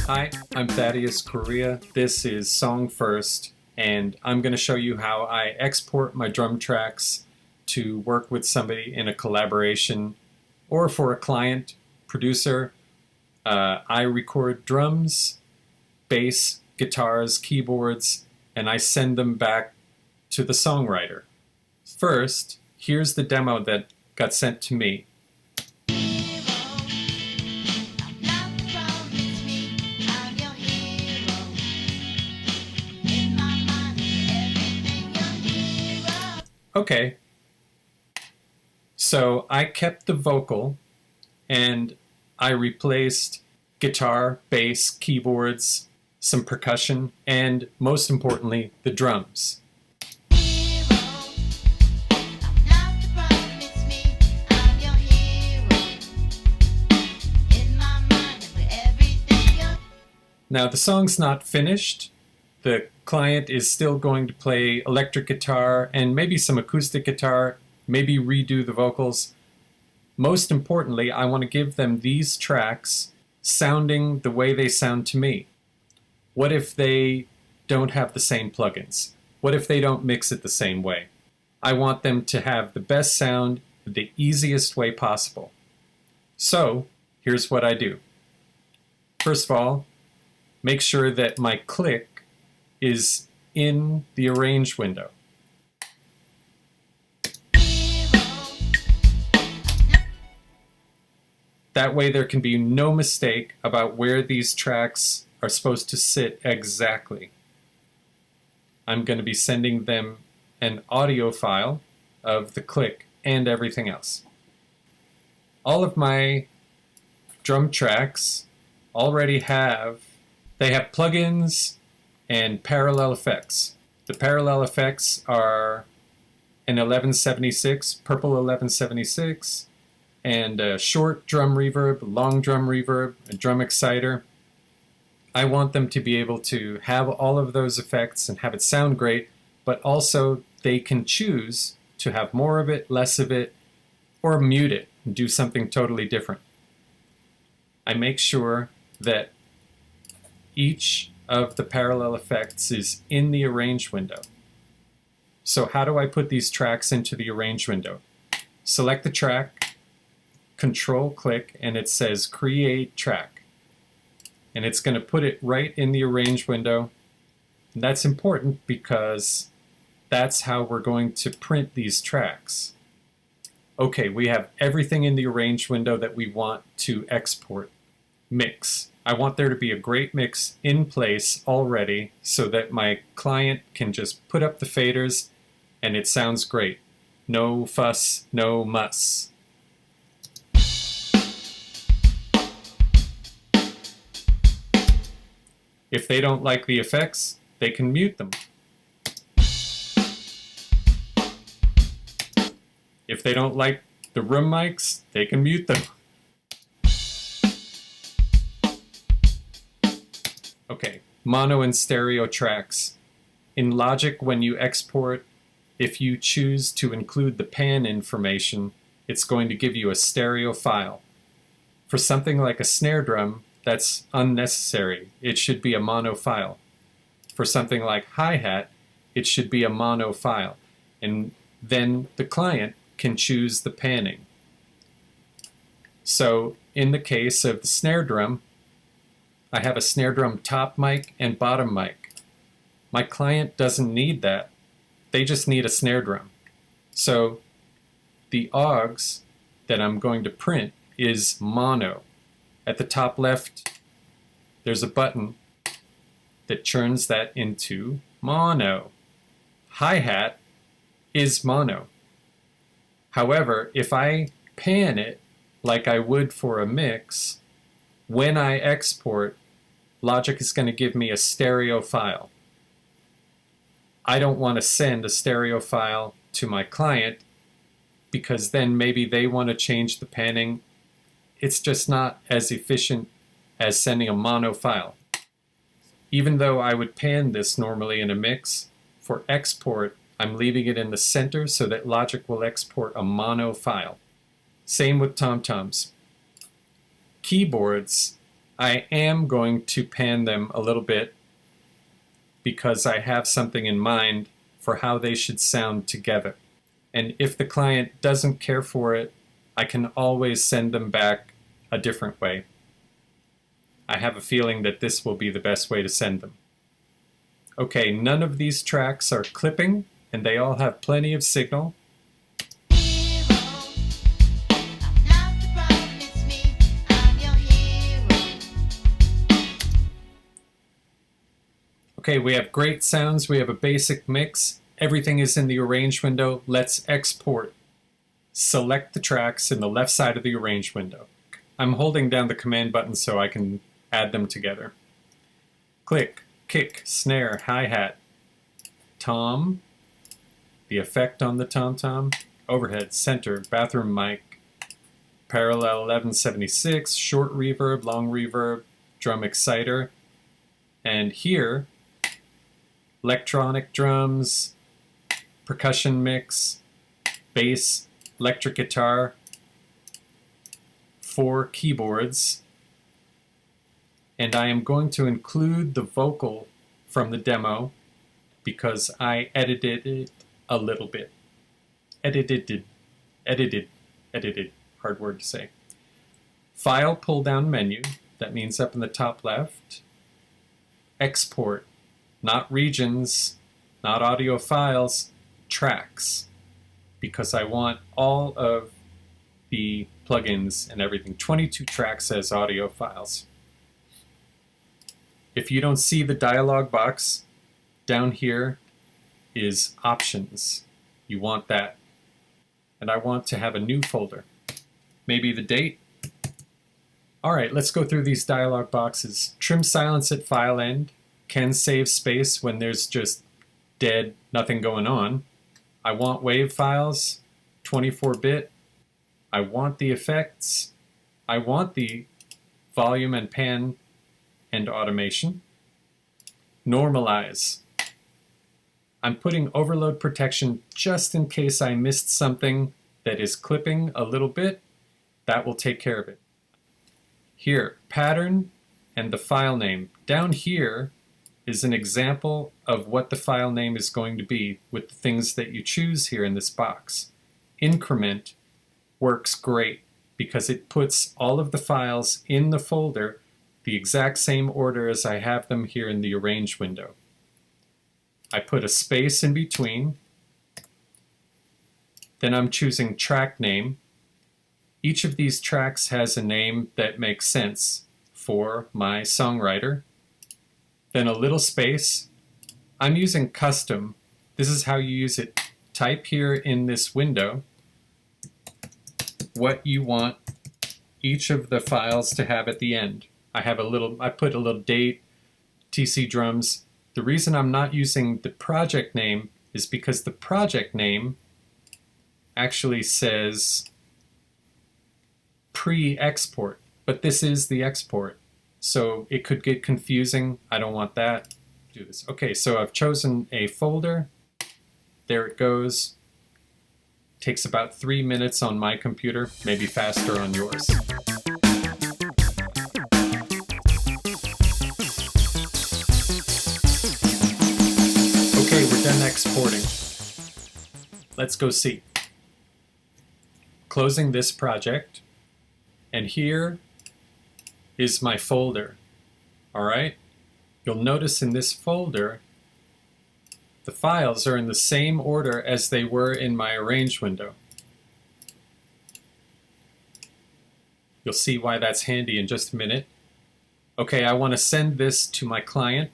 Hi, I'm Thaddeus Corea. This is Song First, and I'm going to show you how I export my drum tracks to work with somebody in a collaboration or for a client, producer. I record drums, bass, guitars, keyboards, and I send them back to the songwriter. First, here's the demo that got sent to me. Okay, so I kept the vocal and I replaced guitar, bass, keyboards, some percussion, and most importantly, the drums. Now the song's not finished. The client is still going to play electric guitar and maybe some acoustic guitar, maybe redo the vocals. Most importantly, I want to give them these tracks sounding the way they sound to me. What if they don't have the same plugins? What if they don't mix it the same way? I want them to have the best sound the easiest way possible. So, here's what I do. First of all, make sure that my click is in the arrange window. That way there can be no mistake about where these tracks are supposed to sit exactly. I'm going to be sending them an audio file of the click and everything else. All of my drum tracks already have plugins and parallel effects. The parallel effects are an 1176, purple 1176, and a short drum reverb, long drum reverb, a drum exciter. I want them to be able to have all of those effects and have it sound great, but also they can choose to have more of it, less of it, or mute it and do something totally different. I make sure that each of the parallel effects is in the arrange window. So how do I put these tracks into the arrange window? Select the track, control click, and it says create track. And it's going to put it right in the arrange window. And that's important because that's how we're going to print these tracks. Okay, we have everything in the arrange window that we want to export. Mix. I want there to be a great mix in place already so that my client can just put up the faders and it sounds great. No fuss, no muss. If they don't like the effects, they can mute them. If they don't like the room mics, they can mute them. Okay, mono and stereo tracks. In Logic, when you export, if you choose to include the pan information, it's going to give you a stereo file. For something like a snare drum, that's unnecessary. It should be a mono file. For something like hi-hat, it should be a mono file. And then the client can choose the panning. So in the case of the snare drum, I have a snare drum top mic and bottom mic. My client doesn't need that. They just need a snare drum. So the aux that I'm going to print is mono. At the top left, there's a button that turns that into mono. Hi-hat is mono. However, if I pan it like I would for a mix, when I export, Logic is going to give me a stereo file. I don't want to send a stereo file to my client because then maybe they want to change the panning. It's just not as efficient as sending a mono file. Even though I would pan this normally in a mix, for export, I'm leaving it in the center so that Logic will export a mono file. Same with tom-toms. Keyboards, I am going to pan them a little bit because I have something in mind for how they should sound together. And if the client doesn't care for it, I can always send them back a different way. I have a feeling that this will be the best way to send them. Okay, none of these tracks are clipping, and they all have plenty of signal. Okay, we have great sounds, we have a basic mix, everything is in the arrange window. Let's export. Select the tracks in the left side of the arrange window. I'm holding down the command button so I can add them together. Click, kick, snare, hi-hat, tom, the effect on the tom-tom, overhead, center, bathroom mic, parallel 1176, short reverb, long reverb, drum exciter, and here, electronic drums, percussion mix, bass, electric guitar, 4 keyboards, and I am going to include the vocal from the demo because I edited it a little bit. Edited, hard word to say. File pull-down menu, that means up in the top left. Export, not regions, not audio files, tracks, because I want all of the plugins and everything. 22 tracks as audio files. If you don't see the dialog box, down here is options. You want that. And I want to have a new folder. Maybe the date. Alright, let's go through these dialog boxes. Trim silence at file end. Can save space when there's just dead, nothing going on. I want wave files, 24-bit. I want the effects. I want the volume and pan and automation. Normalize. I'm putting overload protection just in case I missed something that is clipping a little bit. That will take care of it. Here, pattern and the file name. Down here is an example of what the file name is going to be with the things that you choose here in this box. Increment works great because it puts all of the files in the folder the exact same order as I have them here in the arrange window. I put a space in between. Then I'm choosing track name. Each of these tracks has a name that makes sense for my songwriter. Then a little space. I'm using custom. This is how you use it. Type here in this window what you want each of the files to have at the end. I put a little date, TC drums. The reason I'm not using the project name is because the project name actually says pre-export, but this is the export. So it could get confusing. I don't want that. Do this. Okay, so I've chosen a folder. There it goes. Takes about 3 minutes on my computer, maybe faster on yours. Okay, we're done exporting. Let's go see. Closing this project, and here is my folder. Alright? You'll notice in this folder the files are in the same order as they were in my arrange window. You'll see why that's handy in just a minute. Okay, I want to send this to my client.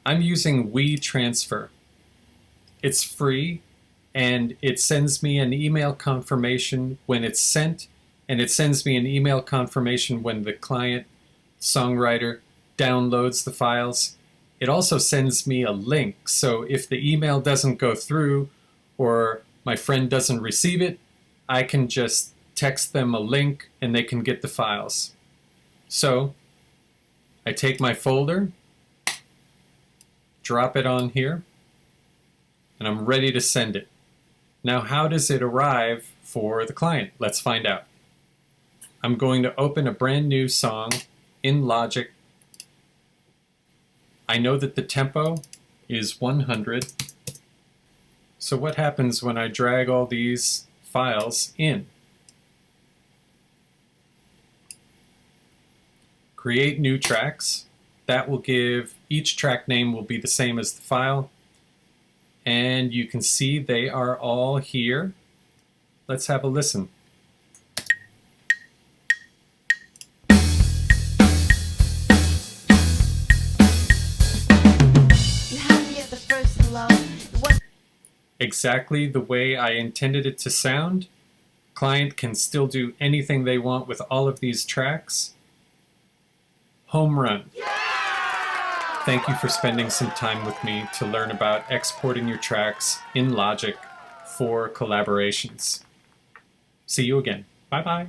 I'm using WeTransfer. It's free and it sends me an email confirmation when it's sent, and it sends me an email confirmation when the client songwriter downloads the files. It also sends me a link, so if the email doesn't go through or my friend doesn't receive it, I can just text them a link and they can get the files. So I take my folder, drop it on here, and I'm ready to send it. Now, how does it arrive for the client? Let's find out. I'm going to open a brand new song in Logic. I know that the tempo is 100. So what happens when I drag all these files in? Create new tracks. That will give, each track name will be the same as the file. And you can see they are all here. Let's have a listen. Exactly the way I intended it to sound. Client can still do anything they want with all of these tracks. Home run. Thank you for spending some time with me to learn about exporting your tracks in Logic for collaborations. See you again. Bye-bye.